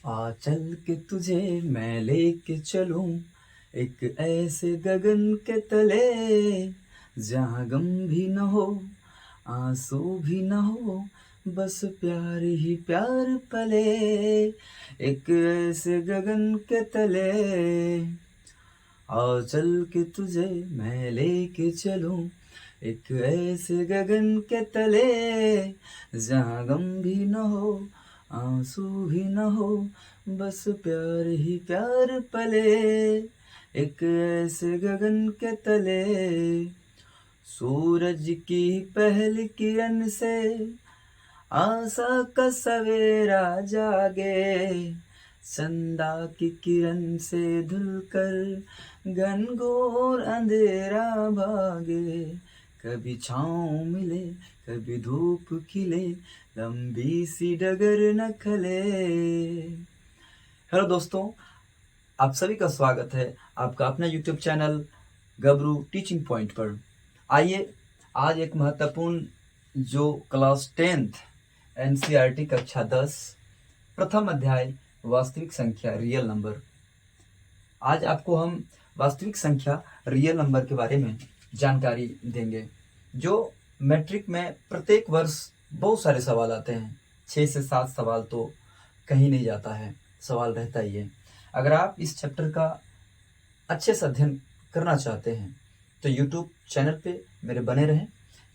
आ चल के तुझे मैं लेके चलूं एक ऐसे गगन के तले, जहाँ गम भी न हो आंसू भी न हो, बस प्यार ही प्यार पले। एक ऐसे गगन के तले, आओ चल के तुझे मैं लेके चलूं एक ऐसे गगन के तले, जहाँ गम भी न हो आंसू भी न हो, बस प्यार ही प्यार पले। एक ऐसे गगन के तले, सूरज की पहली किरण से आशा का सवेरा जागे, चंदा की किरण से धुलकर घनघोर अंधेरा भागे। कभी छाँव मिले कभी धूप खिले, लंबी सी डगर न खले। हेलो दोस्तों, आप सभी का स्वागत है आपका अपना YouTube चैनल गबरू टीचिंग पॉइंट पर। आइए आज एक महत्वपूर्ण जो क्लास 10th NCERT कक्षा 10 प्रथम अध्याय वास्तविक संख्या रियल नंबर, आज आपको हम वास्तविक संख्या रियल नंबर के बारे में जानकारी देंगे। जो मैट्रिक में प्रत्येक वर्ष बहुत सारे सवाल आते हैं, 6 से 7 सवाल तो कहीं नहीं जाता है, सवाल रहता ही है। अगर आप इस चैप्टर का अच्छे से अध्ययन करना चाहते हैं तो YouTube चैनल पे मेरे बने रहें।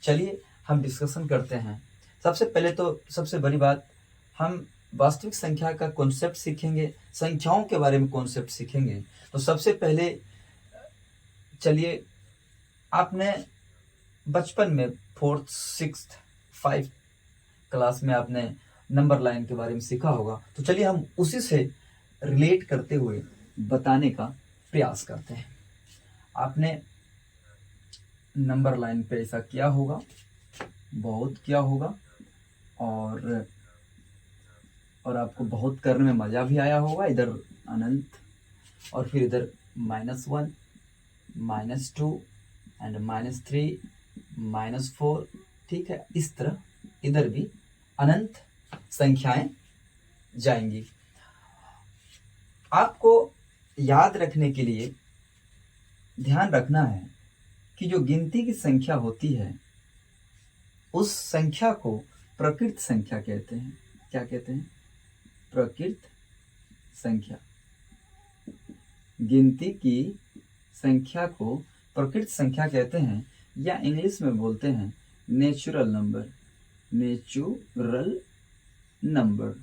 चलिए हम डिस्कशन करते हैं। सबसे पहले तो सबसे बड़ी बात, हम वास्तविक संख्या का कॉन्सेप्ट सीखेंगे, संख्याओं के बारे में कॉन्सेप्ट सीखेंगे। तो सबसे पहले चलिए, आपने बचपन में 4th 6th 5th क्लास में आपने नंबर लाइन के बारे में सीखा होगा, तो चलिए हम उसी से रिलेट करते हुए बताने का प्रयास करते हैं। आपने नंबर लाइन पे ऐसा किया होगा, बहुत किया होगा, और आपको बहुत करने में मज़ा भी आया होगा। इधर अनंत और फिर इधर -1 -2 एंड -3 -4, ठीक है। इस तरह इधर भी अनंत संख्याएं जाएंगी। आपको याद रखने के लिए ध्यान रखना है कि जो गिनती की संख्या होती है उस संख्या को प्रकृत संख्या कहते हैं। क्या कहते हैं? प्रकृत संख्या। गिनती की संख्या को प्रकृत संख्या कहते हैं, या इंग्लिश में बोलते हैं natural number. Natural number,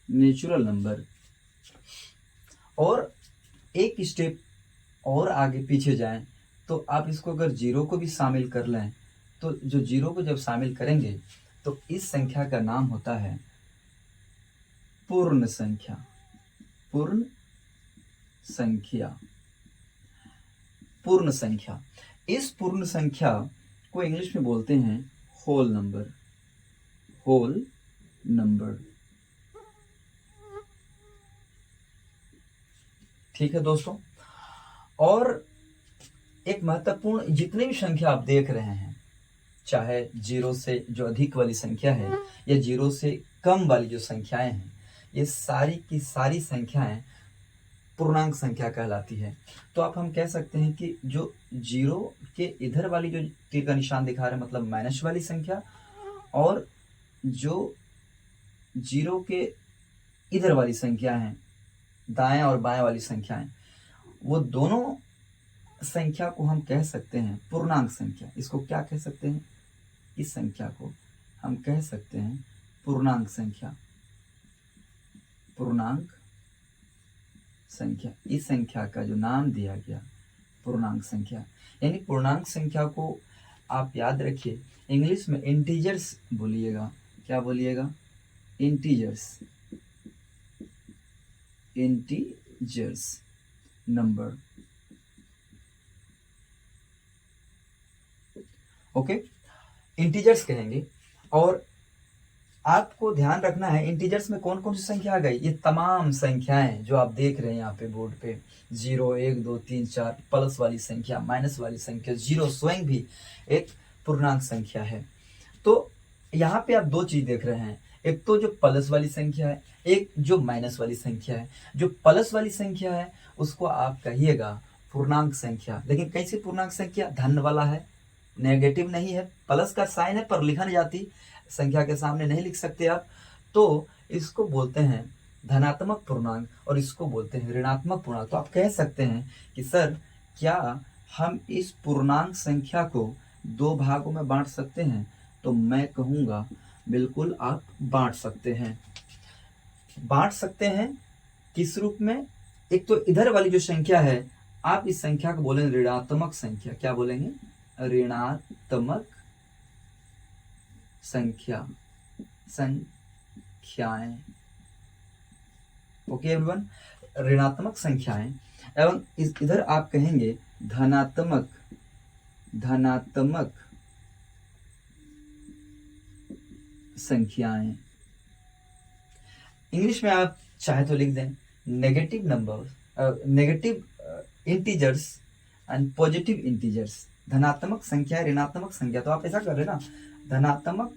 natural number. और एक स्टेप और आगे पीछे जाएं तो आप इसको अगर जीरो को भी शामिल कर लें, तो जो जीरो को जब शामिल करेंगे तो इस संख्या का नाम होता है पूर्ण संख्या। पूर्ण संख्या, पूर्ण संख्या। इस पूर्ण संख्या को इंग्लिश में बोलते हैं होल नंबर। होल नंबर, ठीक है दोस्तों। और एक महत्वपूर्ण, जितनी भी संख्या आप देख रहे हैं, चाहे जीरो से जो अधिक वाली संख्या है या जीरो से कम वाली जो संख्याएं हैं, ये सारी की सारी संख्याएं पूर्णांक संख्या कहलाती है। तो आप हम कह सकते हैं कि जो जीरो के इधर वाली जो तीर का निशान दिखा रहे हैं, मतलब माइनस वाली संख्या, और जो जीरो के इधर वाली संख्या है, दाएं और बाएं वाली संख्याएं, वो दोनों संख्या को हम कह सकते हैं पूर्णांक संख्या। इसको क्या कह सकते हैं? इस संख्या को हम कह सकते हैं पूर्णांक संख्या। पूर्णांक संख्या, इस संख्या का जो नाम दिया गया पूर्णांक संख्या। यानी पूर्णांक संख्या को आप याद रखिए, इंग्लिश में इंटीजर्स बोलिएगा। क्या बोलिएगा? Integers. Integers number, okay, integers कहेंगे। और आपको ध्यान रखना है इंटीजर्स में कौन कौन सी संख्या आ गई। ये तमाम संख्याएं जो आप देख रहे हैं यहाँ पे बोर्ड पे, 0 1 2 3 4, प्लस वाली संख्या, माइनस वाली संख्या, जीरो स्वयं भी एक पूर्णांक संख्या है। तो यहाँ पे आप दो चीज देख रहे हैं, एक तो जो प्लस वाली संख्या है, एक जो माइनस वाली संख्या है। जो प्लस वाली संख्या है उसको आप कहिएगा पूर्णांक संख्या। लेकिन कैसी पूर्णांक संख्या? धन वाला है, नेगेटिव नहीं है, प्लस का साइन है पर लिखा नहीं जाती, संख्या के सामने नहीं लिख सकते आप, तो इसको बोलते हैं धनात्मक पूर्णांक और इसको बोलते हैं ऋणात्मक पूर्णांक। तो आप कह सकते हैं कि सर क्या हम इस पूर्णांक संख्या को दो भागों में बांट सकते हैं? तो मैं कहूँगा बिल्कुल आप बांट सकते हैं। बांट सकते हैं किस रूप में? एक तो इधर वाली जो संख्या है आप इस संख्या को बोलेंगे ऋणात्मक संख्या। क्या बोलेंगे? ऋणात्मक संख्या, संख्याएं। ओके एवरीवन, ऋणात्मक संख्याएं। एवं इधर आप कहेंगे धनात्मक, धनात्मक संख्याएं। इंग्लिश में आप चाहे तो लिख दें negative number, negative integers and positive integers. धनात्मक संख्या, ऋणात्मक संख्या। तो आप ऐसा कर रहे ना, धनात्मक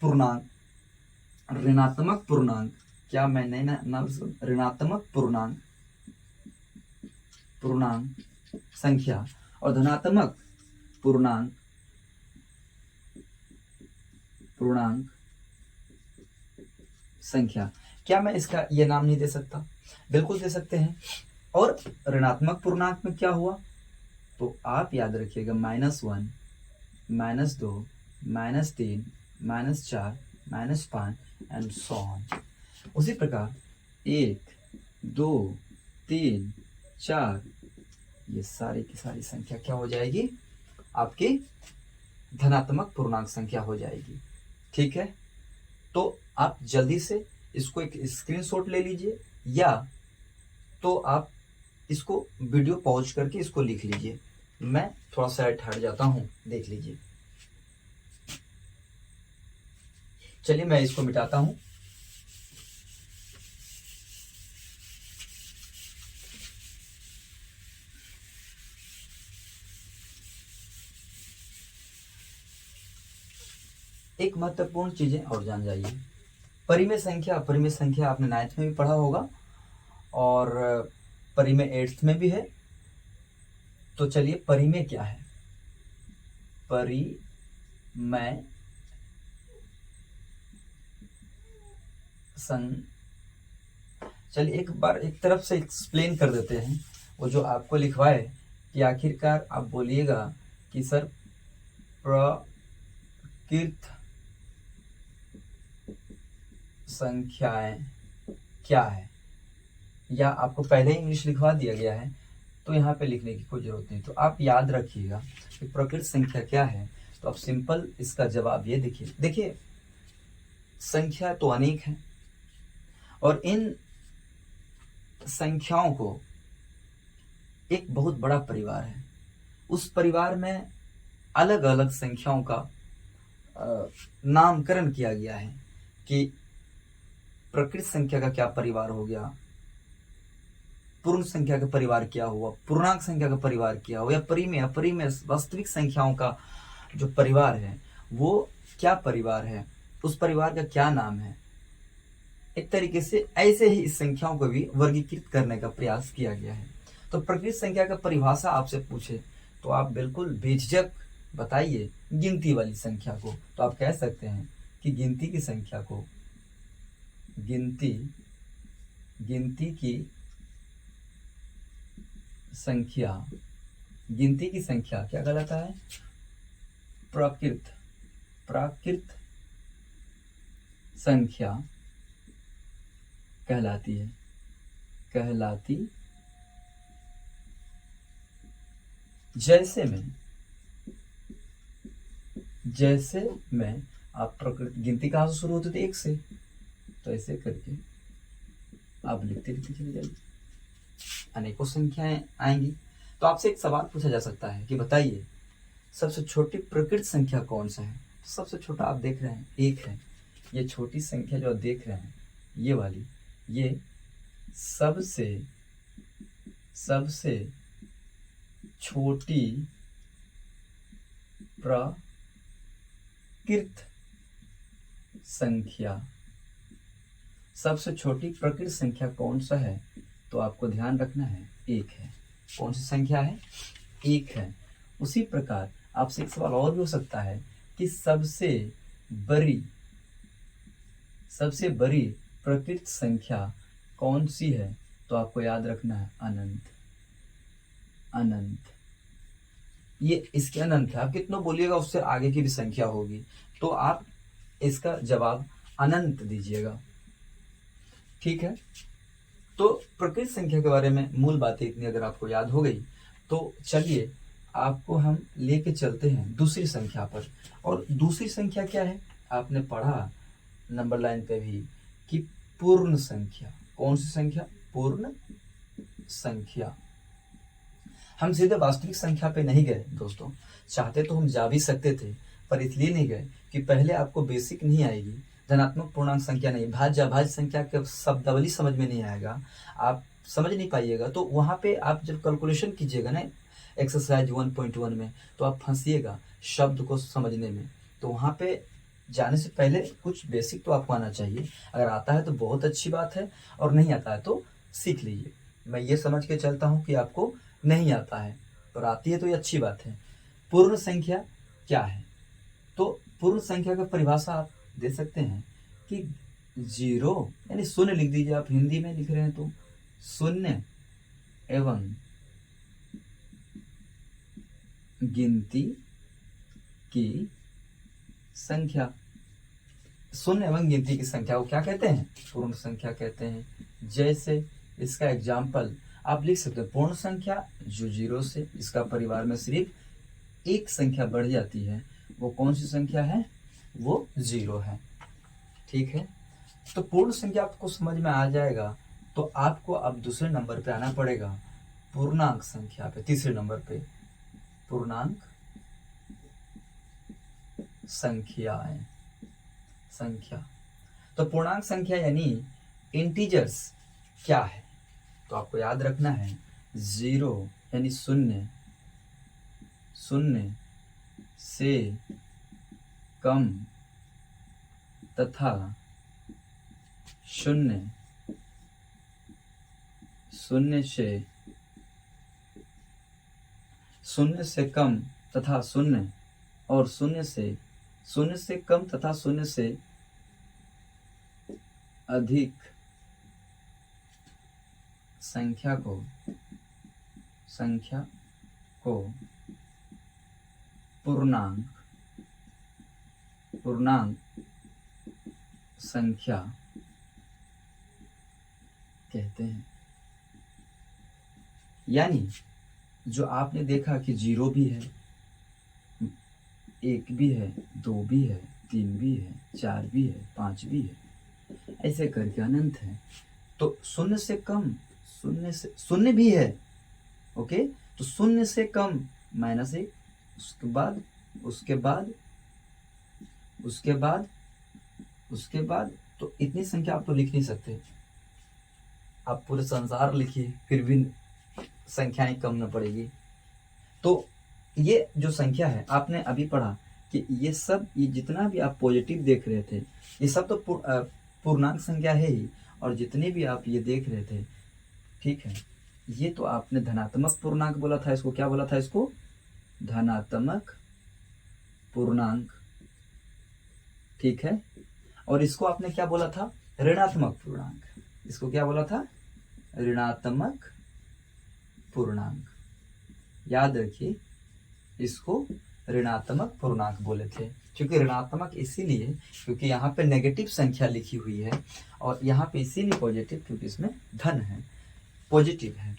पूर्णांक, ऋणात्मक पूर्णांक। क्या मैं नहीं नाम? ऋणात्मक पूर्णांक, पूर्णांक संख्या और धनात्मक पूर्णांक, पूर्णांक संख्या। क्या मैं इसका ये नाम नहीं दे सकता? बिल्कुल दे सकते हैं। और ऋणात्मक पूर्णांक में क्या हुआ? तो आप याद रखिएगा -1, -2, -3, -4, -5 एंड सो ऑन। उसी प्रकार 1, 2, 3, 4 ये सारी की सारी संख्या क्या हो जाएगी? आपकी धनात्मक पूर्णांक संख्या हो जाएगी। ठीक है, तो आप जल्दी से इसको एक स्क्रीनशॉट ले लीजिए या तो आप इसको वीडियो पॉज करके इसको लिख लीजिए। मैं थोड़ा सा हट जाता हूं, देख लीजिए। चलिए मैं इसको मिटाता हूं। एक महत्वपूर्ण चीजें और जान जाइए। परिमेय संख्या, परिमेय संख्या आपने 9th में भी पढ़ा होगा और परिमेय 8th में भी है। तो चलिए परिमेय क्या है? परिमेय चलिए एक बार एक तरफ से एक्सप्लेन कर देते हैं। वो जो आपको लिखवाए कि आखिरकार आप बोलिएगा कि सर प्रकृत संख्याएं क्या है, या आपको पहले ही इंग्लिश लिखवा दिया गया है तो यहाँ पे लिखने की कोई जरूरत नहीं। तो आप याद रखिएगा कि प्रकृत संख्या क्या है। तो आप सिंपल इसका जवाब ये देखिए। देखिए संख्या तो अनेक है और इन संख्याओं को एक बहुत बड़ा परिवार है। उस परिवार में अलग अलग संख्याओं का नामकरण किया गया है कि प्रकृत संख्या का क्या परिवार हो गया, पूर्ण संख्या का परिवार क्या हुआ, पूर्णांक संख्या का परिवार क्या हुआ, या परिमेय, अपरिमेय वास्तविक संख्याओं का जो परिवार है वो क्या परिवार है, उस परिवार का क्या नाम है। एक तरीके से ऐसे ही इस संख्याओं को भी वर्गीकृत करने का प्रयास किया गया है। तो प्रकृत संख्या का परिभाषा आपसे पूछे तो आप बिल्कुल बेझिझक बताइए गिनती वाली संख्या को। तो आप कह सकते हैं कि गिनती की संख्या को, गिनती की संख्या, गिनती की संख्या क्या कहलाता है? प्राकृत संख्या कहलाती है, जैसे में आप प्रकृत गिनती कहाँ से शुरू होती थी? 1 से। तो ऐसे करके आप लिखते चले जाइए, अनेकों संख्याएं आएंगी। तो आपसे एक सवाल पूछा जा सकता है कि बताइए सबसे छोटी प्रकृत संख्या कौन सा है? सबसे छोटा आप देख रहे हैं 1 है। ये छोटी संख्या जो आप देख रहे हैं ये वाली, ये सबसे छोटी प्रकृत संख्या सबसे छोटी प्रकृत संख्या कौन सा है? तो आपको ध्यान रखना है 1 है। कौन सी संख्या है? 1 है। उसी प्रकार आपसे एक सवाल और भी हो सकता है कि सबसे बड़ी प्रकृत संख्या कौन सी है? तो आपको याद रखना है अनंत। ये इसके अनंत है। आप कितना बोलिएगा उससे आगे की भी संख्या होगी, तो आप इसका जवाब अनंत दीजिएगा। ठीक है, तो प्रकृत संख्या के बारे में मूल बातें इतनी अगर आपको याद हो गई, तो चलिए आपको हम लेके चलते हैं दूसरी संख्या पर। और दूसरी संख्या क्या है? आपने पढ़ा नंबर लाइन पे भी कि पूर्ण संख्या। कौन सी संख्या? पूर्ण संख्या। हम सीधे वास्तविक संख्या पे नहीं गए दोस्तों, चाहते तो हम जा भी सकते थे, पर इसलिए नहीं गए कि पहले आपको बेसिक नहीं आएगी, धनात्मक पूर्णांक संख्या नहीं, भाज्य अभाज्य संख्या के शब्दावली समझ में नहीं आएगा, आप समझ नहीं पाइएगा। तो वहाँ पे आप जब कैलकुलेशन कीजिएगा ना एक्सरसाइज 1.1 में, तो आप फंसिएगा शब्द को समझने में। तो वहाँ पे जाने से पहले कुछ बेसिक तो आपको आना चाहिए। अगर आता है तो बहुत अच्छी बात है, और नहीं आता है तो सीख लीजिए। मैं ये समझ के चलता हूँ कि आपको नहीं आता है, पर आती है तो ये अच्छी बात है। पूर्ण संख्या क्या है? तो पूर्ण संख्या का परिभाषा आप दे सकते हैं कि 0 यानी शून्य लिख दीजिए। आप हिंदी में लिख रहे हैं तो शून्य एवं गिनती की संख्या। शून्य एवं गिनती की संख्या को क्या कहते हैं? पूर्ण संख्या कहते हैं। जैसे इसका एग्जाम्पल आप लिख सकते हैं, पूर्ण संख्या जो 0 से इसका परिवार में सिर्फ एक संख्या बढ़ जाती है, वो कौन सी संख्या है? वो 0 है। ठीक है, तो पूर्ण संख्या आपको समझ में आ जाएगा, तो आपको अब दूसरे नंबर पे आना पड़ेगा, पूर्णांक संख्या पे। तीसरे नंबर पे पूर्णांक संख्या। तो पूर्णांक संख्या यानी इंटीजर्स क्या है? तो आपको याद रखना है 0 यानी शून्य से कम तथा शून्य से कम तथा शून्य और शून्य से कम तथा शून्य से अधिक संख्या को पूर्णांक संख्या कहते हैं। यानी जो आपने देखा कि 0 भी है, 1 भी है, 2 भी है, 3 भी है, 4 भी है, 5 भी है, ऐसे करके अनंत है। तो शून्य से कम, शून्य भी है, ओके, तो शून्य से कम -1, उसके बाद तो इतनी संख्या आप तो लिख नहीं सकते। आप पूरे संसार लिखिए फिर भी संख्याएं कम न पड़ेगी। तो ये जो संख्या है आपने अभी पढ़ा कि ये जितना भी आप पॉजिटिव देख रहे थे, ये सब तो पूर्णांक संख्या है ही। और जितने भी आप ये देख रहे थे, ठीक है, ये तो आपने धनात्मक पूर्णांक बोला था। इसको क्या बोला था? इसको धनात्मक पूर्णांक, ठीक है। और इसको आपने क्या बोला था? ऋणात्मक पूर्णांक। इसको क्या बोला था? ऋणात्मक पूर्णांक। याद रखिए, इसको ऋणात्मक पूर्णांक बोले थे। क्योंकि ऋणात्मक इसीलिए क्योंकि यहाँ पे नेगेटिव संख्या लिखी हुई है, और यहाँ पे इसीलिए पॉजिटिव क्योंकि इसमें धन है, पॉजिटिव है।